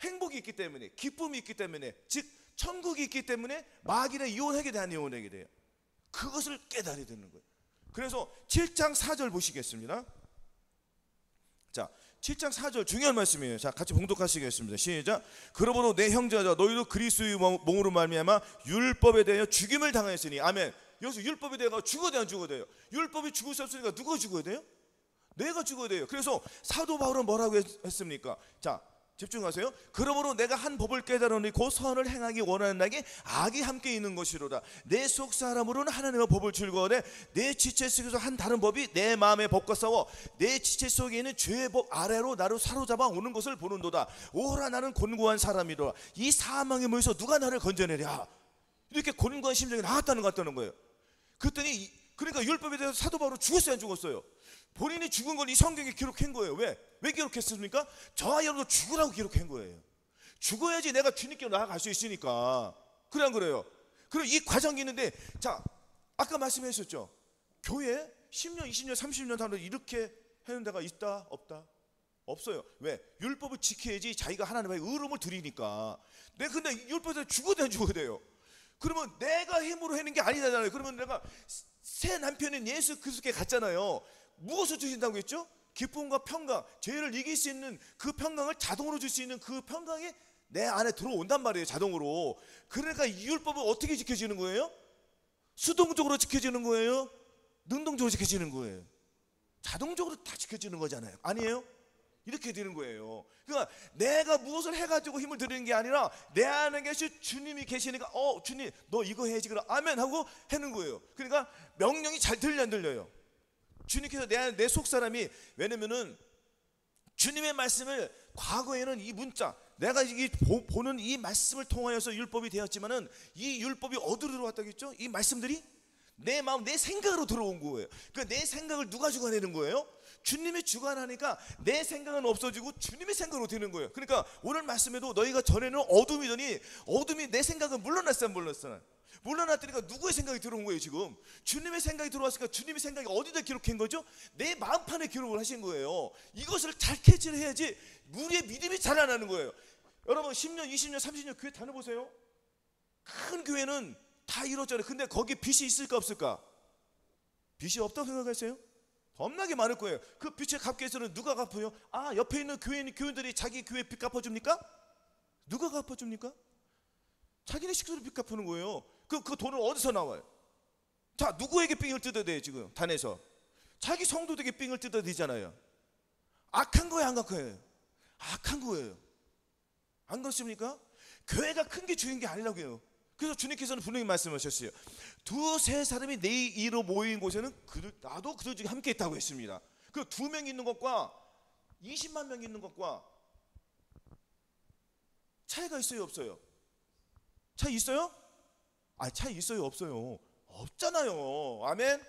S1: 행복이 있기 때문에, 기쁨이 있기 때문에, 즉 천국이 있기 때문에 마귀를 이혼하게 돼, 안 이혼하게 돼요? 그것을 깨달아야 되는 거예요. 그래서 7장 4절 보시겠습니다. 자, 7장 4절 중요한 말씀이에요. 자, 같이 봉독하시겠습니다. 시작. 그러므로 내 형제들아, 너희도 그리스도의 몸으로 말미암아 율법에 대하여 죽임을 당하였으니. 아멘. 여기서 율법에 대하여 죽어야 돼요, 안 죽어야 돼요? 율법이 죽을 수 없으니까 누가 죽어야 돼요? 내가 죽어야 돼요. 그래서 사도 바울은 뭐라고 했습니까? 자, 집중하세요. 그러므로 내가 한 법을 깨달으니 곧 선을 행하기 원하는 나에게 악이 함께 있는 것이로다. 내 속 사람으로는 하나님의 법을 즐거워하되 내 지체 속에서 한 다른 법이 내 마음의 법과 싸워 내 지체 속에 있는 죄의 법 아래로 나를 사로잡아 오는 것을 보는도다. 오라, 나는 곤고한 사람이로다. 이 사망의 물에서 누가 나를 건져내랴. 이렇게 곤고한 심정이 나왔다는 것 같다는 거예요. 그랬더니 그러니까 율법에 대해서 사도 바울은 죽었어요, 안 죽었어요? 본인이 죽은 걸 이 성경에 기록한 거예요. 왜 기록했습니까? 저와 여러분도 죽으라고 기록한 거예요. 죽어야지 내가 주님께 나아갈 수 있으니까. 그래, 안 그래요? 그리고 이 과정이 있는데, 자, 아까 말씀하셨죠? 교회 10년, 20년, 30년 하면 이렇게 하는 데가 있다, 없다? 없어요. 왜? 율법을 지켜야지 자기가 하나님의 의로움을 드리니까. 근데 율법에 죽어도 안 죽어도 돼요. 그러면 내가 힘으로 하는 게 아니잖아요. 그러면 내가 새 남편인 예수 그리스도께 갔잖아요. 무엇을 주신다고 했죠? 기쁨과 평강, 죄를 이길 수 있는 그 평강을 자동으로 줄 수 있는 그 평강이 내 안에 들어온단 말이에요. 자동으로. 그러니까 이 율법은 어떻게 지켜지는 거예요? 수동적으로 지켜지는 거예요? 능동적으로 지켜지는 거예요? 자동적으로 다 지켜지는 거잖아요. 아니에요? 이렇게 되는 거예요. 그러니까 내가 무엇을 해가지고 힘을 드리는 게 아니라 내 안에 계신 주님이 계시니까 주님 너 이거 해야지 그럼 아멘 하고 하는 거예요. 그러니까 명령이 잘 들려 안 들려요? 주님께서 내 속사람이, 왜냐면은 주님의 말씀을 과거에는 이 문자, 내가 보는 이 말씀을 통하여서 율법이 되었지만은 이 율법이 어디로 들어왔다겠죠? 이 말씀들이 내 마음, 내 생각으로 들어온 거예요. 그러니까 내 생각을 누가 주관하는 거예요? 주님이 주관하니까 내 생각은 없어지고 주님의 생각으로 되는 거예요. 그러니까 오늘 말씀에도 너희가 전에는 어둠이더니 어둠이 내 생각은 물러났어요, 물러났어요? 물러났더니까 누구의 생각이 들어온 거예요? 지금 주님의 생각이 들어왔으니까 주님의 생각이 어디다 기록한 거죠? 내 마음판에 기록을 하신 거예요. 이것을 잘 캐치를 해야지 우리의 믿음이 자라나는 거예요. 여러분 10년, 20년, 30년 교회 다녀보세요. 큰 교회는 다 이렇잖아요. 근데 거기 빚이 있을까 없을까? 빚이 없다고 생각하세요? 겁나게 많을 거예요. 그 빚을 갚기 위해서는 누가 갚아요? 옆에 있는 교인들이 자기 교회 빚 갚아줍니까? 누가 갚아줍니까? 자기네 식구들 빚 갚는 거예요. 그 돈은 어디서 나와요? 자, 누구에게 삥을 뜯어야 돼요? 지금 단에서 자기 성도들에게 삥을 뜯어야 되잖아요. 악한 거예요, 안 악한 거예요? 악한 거예요. 안 그렇습니까? 교회가 큰 게 중요한 게 아니라고요. 그래서 주님께서는 분명히 말씀하셨어요. 두세 사람이 내 이로 모인 곳에는 나도 그들 중에 함께 있다고 했습니다. 그 2명 있는 것과 20만 명 있는 것과 차이가 있어요, 없어요? 차이 있어요? 차이 있어요, 없어요? 없잖아요. 아멘.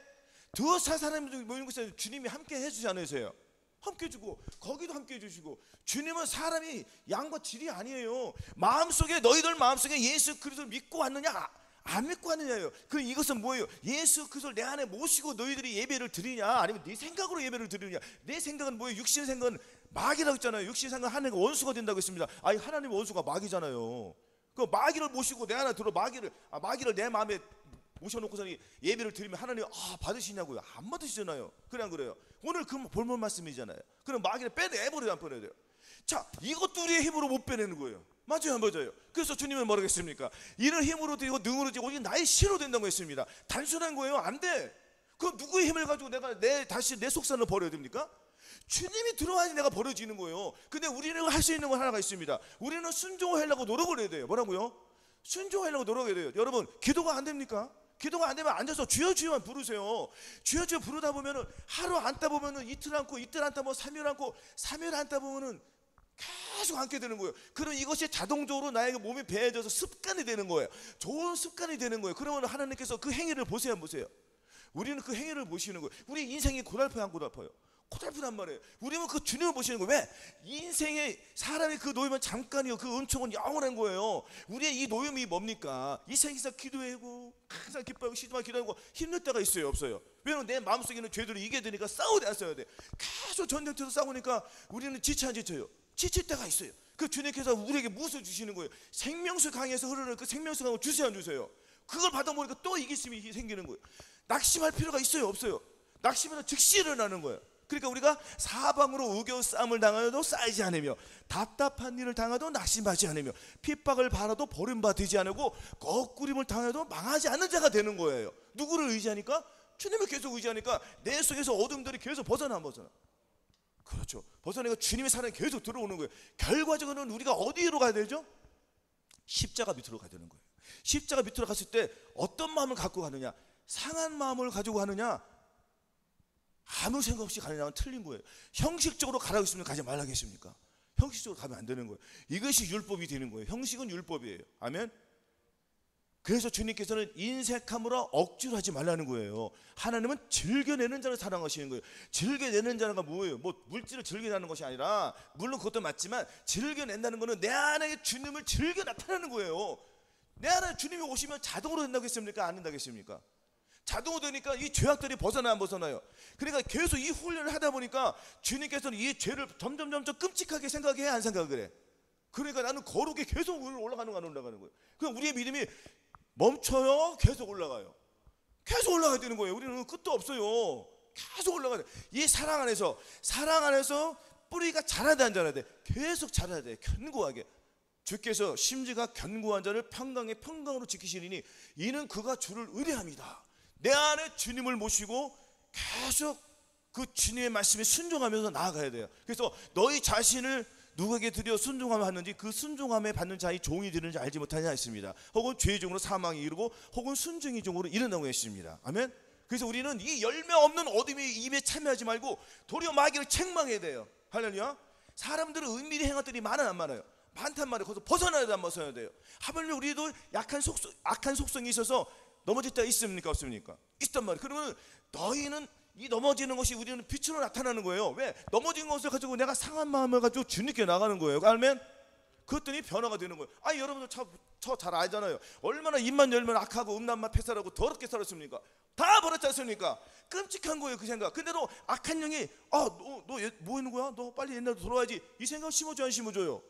S1: 두세 사람이 모이는 곳에 주님이 함께 해주지 않으세요? 함께 해주고 거기도 함께 해주시고. 주님은 사람이 양과 질이 아니에요. 마음속에, 너희들 마음속에 예수 그리스도를 믿고 왔느냐 안 믿고 왔느냐예요. 그럼 이것은 뭐예요? 예수 그리스도를 내 안에 모시고 너희들이 예배를 드리냐, 아니면 네 생각으로 예배를 드리느냐. 내 생각은 뭐예요? 육신 생각은 마귀라고 했잖아요. 육신 생각은 하나님과 원수가 된다고 했습니다. 하나님의 원수가 마귀잖아요. 그 마귀를 모시고 내 안에 들어 마귀를 내 마음에 모셔놓고서 예배를 드리면 하나님 받으시냐고요? 안 받으시잖아요. 그래 안 그래요? 오늘 그 본문 말씀이잖아요. 그럼 마귀를 빼내버려요, 안 빼내야 돼요? 자, 이것도 우리의 힘으로 못 빼내는 거예요. 맞아요, 안 맞아요? 그래서 주님은 뭐라고 했습니까? 이는 힘으로 되고 능으로 되고 오직 나의 신으로 된다고 했습니다. 단순한 거예요? 안 돼. 그 누구의 힘을 가지고 내가 다시 내 속산을 버려야 됩니까? 주님이 들어와야지 내가 버려지는 거예요. 근데 우리는 할 수 있는 건 하나가 있습니다. 우리는 순종하려고 노력을 해야 돼요. 뭐라고요? 순종하려고 노력해야 돼요. 여러분, 기도가 안 됩니까? 기도가 안 되면 앉아서 주여 주여만 부르세요. 주여 주여 부르다 보면은 하루 앉다 보면은 이틀 앉고, 이틀 앉다 보면 3일 앉고, 3일 앉다 보면은 계속 앉게 되는 거예요. 그럼 이것이 자동적으로 나에게 몸이 배해져서 습관이 되는 거예요. 좋은 습관이 되는 거예요. 그러면 하나님께서 그 행위를 보세요, 안 보세요? 우리는 그 행위를 보시는 거예요. 우리 인생이 고달파요, 안 고달파요? 고달프단 말이에요. 우리는 그 주님을 보시는 거예요. 왜? 인생의 사람의 그 노임은 잠깐이요, 그 은총은 영원한 거예요. 우리의 이 노임이 뭡니까? 이 세상에서 기도하고 항상 기뻐하고 시도하고 기도하고 힘들 때가 있어요, 없어요? 왜냐면 내 마음속에 있는 죄들을 이겨야 되니까 싸워야 안 싸워야 돼. 계속 전쟁터에서 싸우니까 우리는 지쳐요. 지칠 때가 있어요. 그 주님께서 우리에게 무엇을 주시는 거예요? 생명수 강에서 흐르는 그 생명수 강을 주세요, 안 주세요? 그걸 받아보니까 또 이기심이 생기는 거예요. 낙심할 필요가 있어요, 없어요? 낙심은 즉시 일어나는 거예요. 그러니까 우리가 사방으로 우겨 싸움을 당하여도 쌓이지 않으며, 답답한 일을 당하도 낙심하지 않으며, 핍박을 받아도 버림받지 않고, 거꾸림을 당해도 망하지 않는 자가 되는 거예요. 누구를 의지하니까? 주님을 계속 의지하니까 내 속에서 어둠들이 계속 벗어나. 그렇죠. 벗어나니까 주님의 사랑이 계속 들어오는 거예요. 결과적으로는 우리가 어디로 가야 되죠? 십자가 밑으로 가야 되는 거예요. 십자가 밑으로 갔을 때 어떤 마음을 갖고 가느냐? 상한 마음을 가지고 가느냐? 아무 생각 없이 가느냐는 틀린 거예요. 형식적으로 가라고 했으면 가지 말라겠습니까? 형식적으로 가면 안 되는 거예요. 이것이 율법이 되는 거예요. 형식은 율법이에요. 아멘. 그래서 주님께서는 인색함으로 억지로 하지 말라는 거예요. 하나님은 즐겨내는 자를 사랑하시는 거예요. 즐겨내는 자가 뭐예요? 물질을 즐겨내는 것이 아니라, 물론 그것도 맞지만 즐겨낸다는 것은 내 안에 주님을 즐겨 나타내는 거예요. 내 안에 주님이 오시면 자동으로 된다고 했습니까? 안 된다고 했습니까? 자동으로 되니까 이 죄악들이 안 벗어나요. 그러니까 계속 이 훈련을 하다 보니까 주님께서는 이 죄를 점점 끔찍하게 생각해, 안 생각을 해? 그러니까 나는 거룩에 계속 올라가는 거예요. 그럼 우리의 믿음이 멈춰요? 계속 올라가요? 계속 올라가야 되는 거예요. 우리는 끝도 없어요. 계속 올라가야 돼. 이 사랑 안에서 뿌리가 자라야 돼, 안 자라야 돼? 계속 자라야 돼. 견고하게. 주께서 심지가 견고한 자를 평강으로 지키시리니 이는 그가 주를 의뢰합니다. 내 안에 주님을 모시고 계속 그 주님의 말씀에 순종하면서 나아가야 돼요. 그래서 너희 자신을 누구에게 드려 순종함을 하는지 그 순종함에 받는 자의 종이 되는지 알지 못하냐 했습니다. 혹은 죄의 종으로 사망이 이르고 혹은 순종의 종으로 이른다고 했습니다. 아멘. 그래서 우리는 이 열매 없는 어둠의 입에 참여하지 말고 도리어 마귀를 책망해야 돼요. 할렐루야. 사람들은 은밀히 행한 것들이 많아요, 안 많아요? 많단 말이에요. 거기서 벗어나야 돼, 안 벗어나야 돼요? 하물며 우리도 악한 속성이 있어서 넘어질 때가 있습니까, 없습니까? 있단 말이에요. 그러면 너희는 이 넘어지는 것이 우리는 빛으로 나타나는 거예요. 왜? 넘어진 것을 가지고 내가 상한 마음을 가지고 주님께 나가는 거예요. 아멘. 그랬더니 변화가 되는 거예요. 아니 여러분들 저 잘 알잖아요. 얼마나 입만 열면 악하고 음란만 패살하고 더럽게 살았습니까? 다 버렸지 않습니까? 끔찍한 거예요, 그 생각. 근데도 악한 영이 너 뭐 하는 거야? 너 빨리 옛날로 돌아와야지. 이 생각 심어줘요, 안 심어줘요?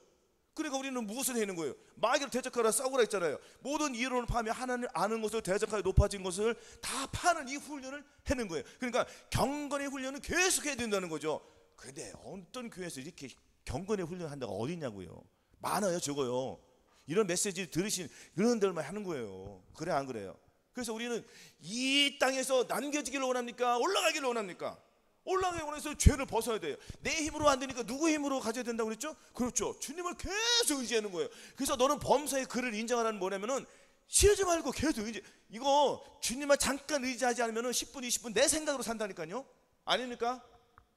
S1: 그러니까 우리는 무엇을 하는 거예요? 마귀를 대적하라 싸우라 했잖아요. 모든 이론을 파며 하나님을 아는 것을 대적하여 높아진 것을 다 파는 이 훈련을 하는 거예요. 그러니까 경건의 훈련은 계속 해야 된다는 거죠. 근데 어떤 교회에서 이렇게 경건의 훈련을 한다고 어디 있냐고요? 많아요, 적어요. 이런 메시지 들으신 그런 데만 하는 거예요. 그래, 안 그래요? 그래서 우리는 이 땅에서 남겨지기를 원합니까? 올라가기를 원합니까? 올라가기 원해서 죄를 벗어야 돼요. 내 힘으로 안 되니까 누구 힘으로 가져야 된다고 그랬죠? 그렇죠. 주님을 계속 의지하는 거예요. 그래서 너는 범사의 그를 인정하라는 뭐냐면은 쉬지 말고 계속 이거 주님만 잠깐 의지하지 않으면 10분 20분 내 생각으로 산다니까요. 아닙니까?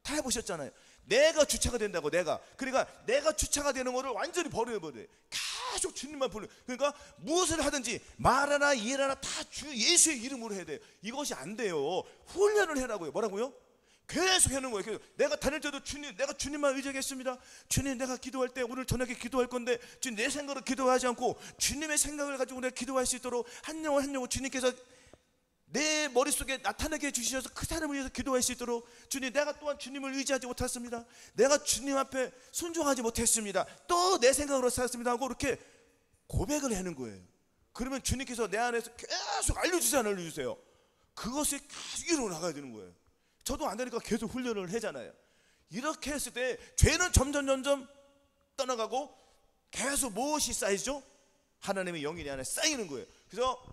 S1: 다 해보셨잖아요. 내가 주체가 된다고. 그러니까 내가 주체가 되는 거를 완전히 버려버려요. 계속 주님만 부르. 그러니까 무엇을 하든지 말하나 일하나 다 주 예수의 이름으로 해야 돼요. 이것이 안 돼요. 훈련을 해라고요. 뭐라고요? 계속 하는 거예요. 그래서 내가 다닐 때도 내가 주님만 의지하겠습니다. 주님, 내가 기도할 때 오늘 저녁에 기도할 건데 주님 내 생각으로 기도하지 않고 주님의 생각을 가지고 내가 기도할 수 있도록 한 영혼 주님께서 내 머릿속에 나타나게 해주셔서 그 사람을 위해서 기도할 수 있도록 주님, 내가 또한 주님을 의지하지 못했습니다. 내가 주님 앞에 순종하지 못했습니다. 또 내 생각으로 살았습니다 하고 이렇게 고백을 하는 거예요. 그러면 주님께서 내 안에서 계속 알려주세요, 안 알려주세요? 그것이 계속 일어나가야 되는 거예요. 저도 안 되니까 계속 훈련을 하잖아요. 이렇게 했을 때 죄는 점점 떠나가고 계속 무엇이 쌓이죠? 하나님의 영이 내 안에 쌓이는 거예요. 그래서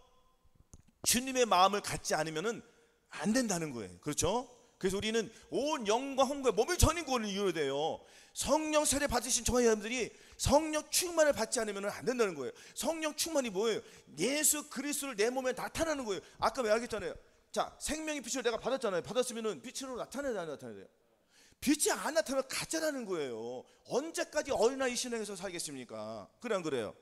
S1: 주님의 마음을 갖지 않으면 안 된다는 거예요. 그렇죠? 그래서 우리는 온 영과 혼과 몸을 전인 구원을 이루어야 돼요. 성령 세례 받으신 저와 여러분들이 성령 충만을 받지 않으면 안 된다는 거예요. 성령 충만이 뭐예요? 예수 그리스도를 내 몸에 나타나는 거예요. 아까 말했잖아요. 자, 생명의 빛을 내가 받았잖아요. 받았으면 빛으로 나타내야 안 나타내야 돼요? 빛이 안 나타나면 가짜라는 거예요. 언제까지 어린아이 신앙에서 살겠습니까? 그래, 안 그래요?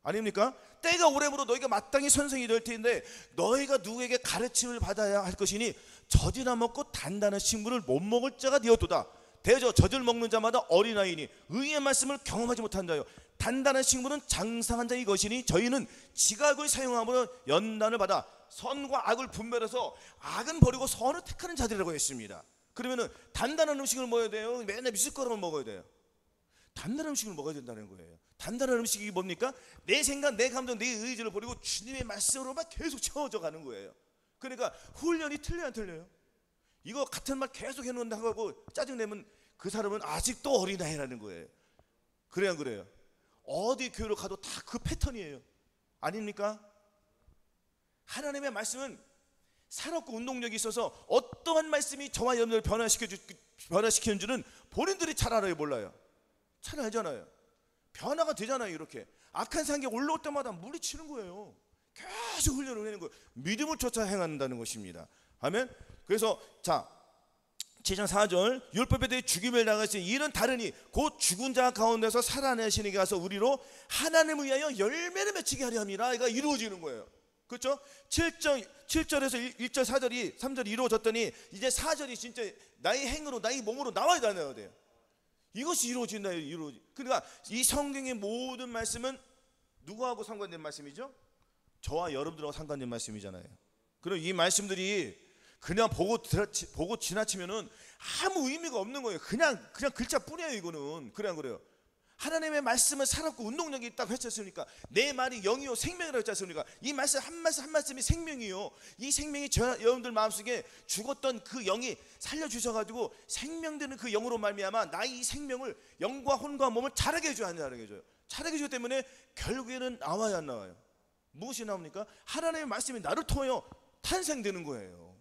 S1: 아닙니까? 때가 오래므로 너희가 마땅히 선생이 될 텐데 너희가 누구에게 가르침을 받아야 할 것이니 젖이나 먹고 단단한 식물을 못 먹을 자가 되었도다. 대저 젖을 먹는 자마다 어린아이니 의의 말씀을 경험하지 못한 자요. 단단한 식물은 장상한 자의 것이니 저희는 지각을 사용함으로 연단을 받아 선과 악을 분별해서 악은 버리고 선을 택하는 자들이라고 했습니다. 그러면은 단단한 음식을 먹어야 돼요? 맨날 미숫가루만 먹어야 돼요? 단단한 음식을 먹어야 된다는 거예요. 단단한 음식이 뭡니까? 내 생각, 내 감정, 내 의지를 버리고 주님의 말씀으로만 계속 채워져 가는 거예요. 그러니까 훈련이 틀려요, 안 틀려요? 이거 같은 말 계속 해놓는다고 하고 짜증내면 그 사람은 아직도 어린아이라는 거예요. 그래요, 안 그래요? 어디 교회로 가도 다 그 패턴이에요. 아닙니까? 하나님의 말씀은 살았고 운동력이 있어서 어떠한 말씀이 저와 여러분을 변화시키는 줄은 본인들이 잘 알아요, 몰라요? 잘 알잖아요. 변화가 되잖아요. 이렇게 악한 상계 올라올 때마다 물리치는 거예요. 계속 훈련을 하는 거예요. 믿음을 쫓아 행한다는 것입니다. 아멘. 그래서 자 7장 4절 율법에 대해 죽임을 당하신 이는 다르니 곧 죽은 자 가운데서 살아내시는 게 가서 우리로 하나님을 위하여 열매를 맺히게 하려 함이라. 이가 이루어지는 거예요. 그렇죠? 7절에서 1절 3절이 이루어졌더니 이제 4절이 진짜 나의 행으로 나의 몸으로 나와야 돼요. 이것이 이루어진다. 그러니까 이 성경의 모든 말씀은 누구하고 상관된 말씀이죠? 저와 여러분들하고 상관된 말씀이잖아요. 그럼 이 말씀들이 그냥 보고 지나치면은 아무 의미가 없는 거예요. 그냥 글자뿐이에요. 이거는 그냥 그래요. 하나님의 말씀은 살았고 운동력이 있다고 했었으니까, 내 말이 영이요 생명이라고 했지 않습니까? 이 말씀 한 말씀이 생명이요. 이 생명이 여러분들 마음속에 죽었던 그 영이 살려주셔가지고 생명되는 그 영으로 말미암아 나의 이 생명을, 영과 혼과 몸을 자라게 해줘요. 자라게 해줘요. 자라게 해주기 때문에 결국에는 나와요, 안 나와요? 무엇이 나옵니까? 하나님의 말씀이 나를 통하여 탄생되는 거예요.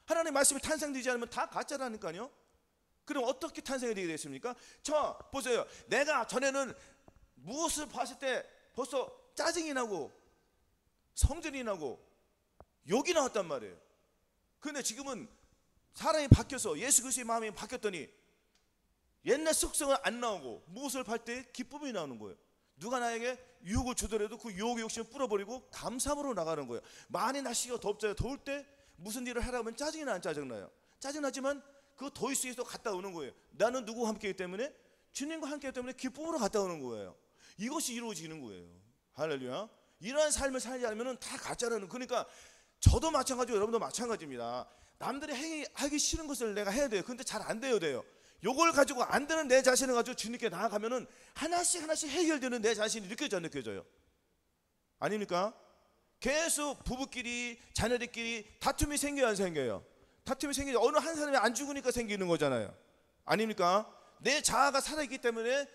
S1: 하나님의 말씀이 탄생되지 않으면 다 가짜라니까요. 그럼 어떻게 탄생이 되게 됐습니까? 저 보세요. 내가 전에는 무엇을 봤을 때 벌써 짜증이 나고 성질이 나고 욕이 나왔단 말이에요. 그런데 지금은 사람이 바뀌어서 예수 그리스도의 마음이 바뀌었더니 옛날 습성은 안 나오고 무엇을 볼 때 기쁨이 나오는 거예요. 누가 나에게 유혹을 주더라도 그 유혹의 욕심을 뿌려버리고 감사함으로 나가는 거예요. 많이 날씨가 덥잖아요. 더울 때 무슨 일을 하라고 하면 짜증이 나요, 안 짜증나요? 짜증나지만 그 더위 속에서 갔다 오는 거예요. 나는 누구와 함께이기 때문에? 주님과 함께이기 때문에 기쁨으로 갔다 오는 거예요. 이것이 이루어지는 거예요. 할렐루야. 이러한 삶을 살지 않으면 다 가짜라는. 그러니까 저도 마찬가지고 여러분도 마찬가지입니다. 남들이 하기 싫은 것을 내가 해야 돼요. 근데 잘 안 돼요. 요걸 가지고 안 되는 내 자신을 가지고 주님께 나아가면은 하나씩 해결되는 내 자신이 느껴져요? 아닙니까? 계속 부부끼리 자녀들끼리 다툼이 생겨요, 안 생겨요? 다툼이 생기죠. 어느 한 사람이 안 죽으니까 생기는 거잖아요. 아닙니까? 내 자아가 살아있기 때문에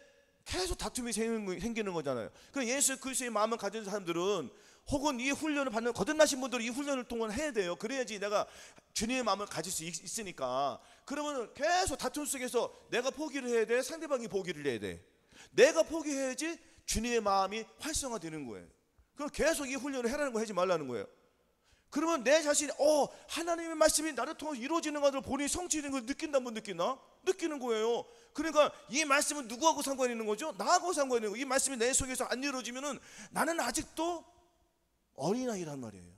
S1: 계속 다툼이 생기는 거잖아요. 그럼 예수 그리스도의 마음을 가진 사람들은, 혹은 이 훈련을 받는 거듭나신 분들은 이 훈련을 통해 해야 돼요. 그래야지 내가 주님의 마음을 가질 수 있으니까. 그러면 계속 다툼 속에서 내가 포기를 해야 돼, 상대방이 포기를 해야 돼. 내가 포기해야지 주님의 마음이 활성화되는 거예요. 그럼 계속 이 훈련을 해라는 거, 하지 말라는 거예요. 그러면 내 자신이 하나님의 말씀이 나를 통해 이루어지는 것을 본인이 성취되는 걸 느낀다, 못 느끼나? 느끼는 거예요. 그러니까 이 말씀은 누구하고 상관이 있는 거죠? 나하고 상관이 있는 거예요. 이 말씀이 내 속에서 안 이루어지면은 나는 아직도 어린아이란 말이에요.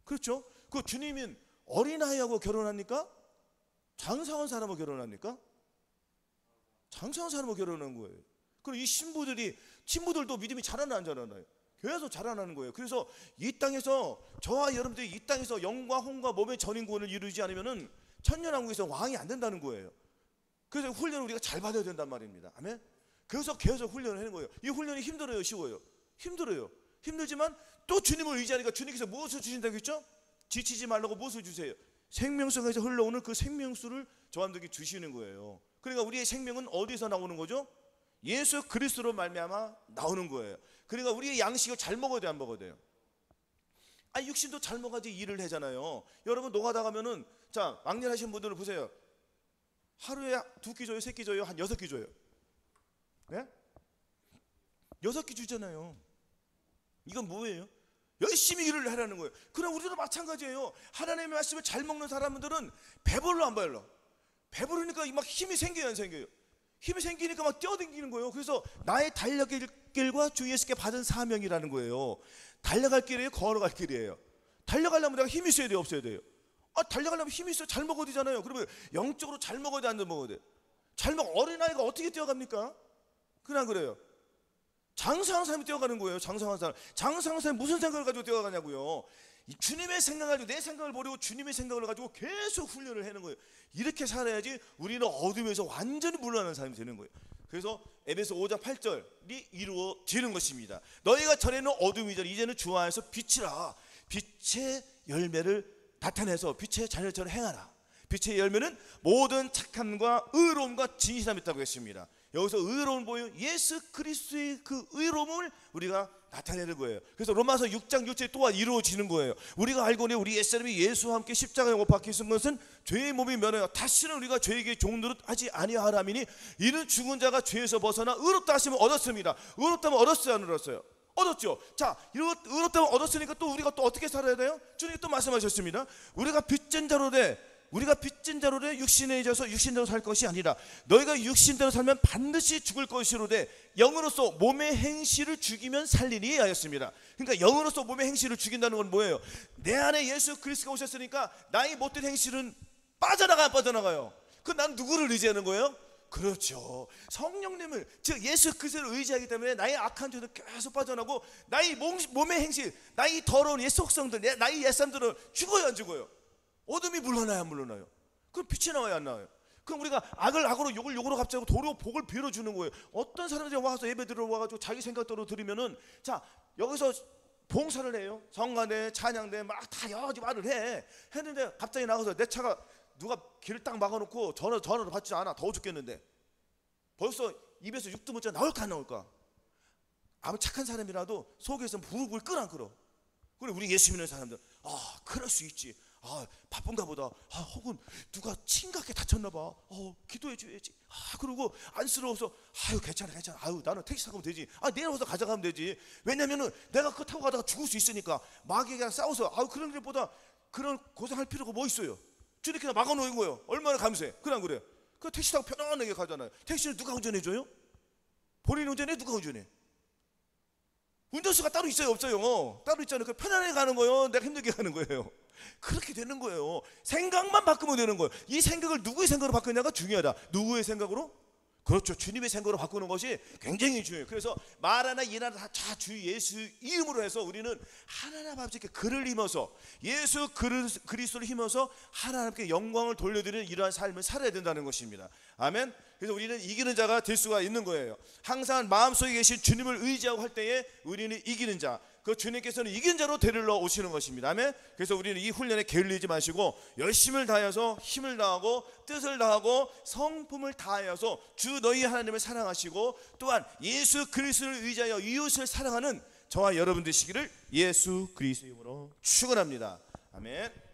S1: 그렇죠? 그 주님은 어린아이하고 결혼합니까? 장사한 사람하고 결혼합니까? 장사한 사람하고 결혼한 거예요. 그럼 이 신부들도 믿음이 자라나 안 자라나요? 계속 자라나는 거예요. 그래서 이 땅에서, 저와 여러분들이 이 땅에서 영과 혼과 몸의 전인구원을 이루지 않으면은 천년왕국에서 왕이 안 된다는 거예요. 그래서 훈련을 우리가 잘 받아야 된단 말입니다. 아멘. 그래서 계속 훈련을 하는 거예요. 이 훈련이 힘들어요, 쉬워요? 힘들어요. 힘들지만 또 주님을 의지하니까 주님께서 무엇을 주신다고 했죠? 지치지 말라고 무엇을 주세요? 생명성에서 흘러오는 그 생명수를 저한테게 주시는 거예요. 그러니까 우리의 생명은 어디서 나오는 거죠? 예수 그리스도로 말미암아 나오는 거예요. 그러니까 우리의 양식을 잘 먹어야 돼, 안 먹어야 돼요? 육신도 잘 먹어야지 일을 하잖아요. 여러분 노가다 가면은, 자, 막일하시는 분들을 보세요. 하루에 2끼 줘요, 3끼 줘요, 한 6끼 줘요. 네? 6끼 주잖아요. 이건 뭐예요? 열심히 일을 하라는 거예요. 그럼 우리도 마찬가지예요. 하나님의 말씀을 잘 먹는 사람들은 배불러 안 배불러? 배부르니까 막 힘이 생겨요, 안 생겨요? 힘이 생기니까 막 뛰어다니는 거예요. 그래서 나의 달려갈 길과 주 예수께 받은 사명이라는 거예요. 달려갈 길이에요, 걸어갈 길이에요? 달려가려면 내가 힘이 있어야 돼요, 없어야 돼요? 달려가려면 힘이 있어야 잘 먹어야 되잖아요. 그러면 영적으로 잘 먹어야 돼, 안 먹어야 돼? 잘 먹어. 어린아이가 어떻게 뛰어갑니까? 그냥 그래요. 장사하는 사람이 뛰어가는 거예요. 장사하는 사람이 무슨 생각을 가지고 뛰어가냐고요. 주님의 생각을 가지고, 내 생각을 버리고 주님의 생각을 가지고 계속 훈련을 하는 거예요. 이렇게 살아야지 우리는 어둠에서 완전히 물러나는 사람이 되는 거예요. 그래서 에베소 5장 8절이 이루어지는 것입니다. 너희가 전에는 어둠이더니 이제는 주 안에서 빛이라. 빛의 열매를 나타내서 빛의 자녀처럼 행하라. 빛의 열매는 모든 착함과 의로움과 진실함이 있다고 했습니다. 여기서 의로움 보여, 예수 그리스도의 그 의로움을 우리가 나타내는 거예요. 그래서 로마서 6장 6절에 또한 이루어지는 거예요. 우리가 알거니 우리 옛사람이 예수와 함께 십자가에 못 박히신 것은 죄의 몸이 면하여 다시는 우리가 죄에게 종노릇 하지 아니하라미니 이는 죽은 자가 죄에서 벗어나 의롭다 하심을 얻었습니다. 의롭다면 얻었어요, 안 얻었어요? 얻었죠. 자, 의롭다면 얻었으니까 또 우리가 또 어떻게 살아야 돼요? 주님이 또 말씀하셨습니다. 우리가 빚진 자로 돼 육신에 잊어서 육신대로 살 것이 아니라 너희가 육신대로 살면 반드시 죽을 것이로되 영으로서 몸의 행실을 죽이면 살리니 하였습니다. 그러니까 영으로서 몸의 행실을 죽인다는 건 뭐예요? 내 안에 예수 그리스도가 오셨으니까 나의 못된 행실은 빠져나가요? 그 난 누구를 의지하는 거예요? 그렇죠. 성령님을, 즉 예수 그리스도를 의지하기 때문에 나의 악한 죄도 계속 빠져나고 나의 몸의 행실, 나의 더러운 옛 속성들, 나의 옛사람들은 죽어요 안 죽어요? 어둠이 물러나요 안 물러나요? 그럼 빛이 나와요 안 나와요? 그럼 우리가 악을 악으로 욕을 욕으로 갚자고 도로 복을 빌어주는 거예요. 어떤 사람들이 와서 예배 들어와가지고 자기 생각대로 들으면은, 자 여기서 봉사를 해요. 성가대 찬양대 막 다 여러 가지 말을 했는데 갑자기 나가서 내 차가 누가 길을 딱 막아놓고 전화를 받지 않아. 더워 죽겠는데 벌써 입에서 육두문자 나올까 안 나올까? 아무 착한 사람이라도 속에서 부르고 끌 안 끌어? 그래 우리 예수 믿는 사람들, 아 그럴 수 있지. 아 바쁜가 보다. 아 혹은 누가 심각하게 다쳤나 봐. 기도해 줘야지. 아 그러고 안쓰러워서 아유 괜찮아. 아유 나는 택시 타고 되지. 아 내려와서 가져가면 되지. 왜냐면은 내가 그거 타고 가다가 죽을 수 있으니까. 마귀랑 싸워서 아유 그런 일보다 그런 고생할 필요가 뭐 있어요? 주님께 다 막아놓은 거예요. 얼마나 감사해. 그래 안 그래? 그 택시 타고 편안하게 가잖아요. 택시를 누가 운전해줘요? 본인 운전해? 누가 운전해? 운전수가 따로 있어요 없어요? 따로 있잖아요. 그 편안하게 가는 거예요? 내가 힘들게 가는 거예요? 그렇게 되는 거예요. 생각만 바꾸면 되는 거예요. 이 생각을 누구의 생각으로 바꾸냐가 중요하다. 누구의 생각으로? 그렇죠. 주님의 생각으로 바꾸는 것이 굉장히 중요해요. 그래서 말하나 일하나 다 주 예수 이름으로 해서 우리는 하나님 아버지께 그를 힘어서, 예수 그리스도를 힘어서 하나님께 영광을 돌려드리는 이러한 삶을 살아야 된다는 것입니다. 아멘. 그래서 우리는 이기는 자가 될 수가 있는 거예요. 항상 마음속에 계신 주님을 의지하고 할 때에 우리는 이기는 자, 그 주님께서는 이긴 자로 데리러 오시는 것입니다. 아멘. 그래서 우리는 이 훈련에 게을리지 마시고 열심을 다하여서 힘을 다하고 뜻을 다하고 성품을 다하여서 주 너희 하나님을 사랑하시고 또한 예수 그리스도를 의지하여 이웃을 사랑하는 저와 여러분 되시기를 예수 그리스도의 이름으로 축원합니다. 아멘.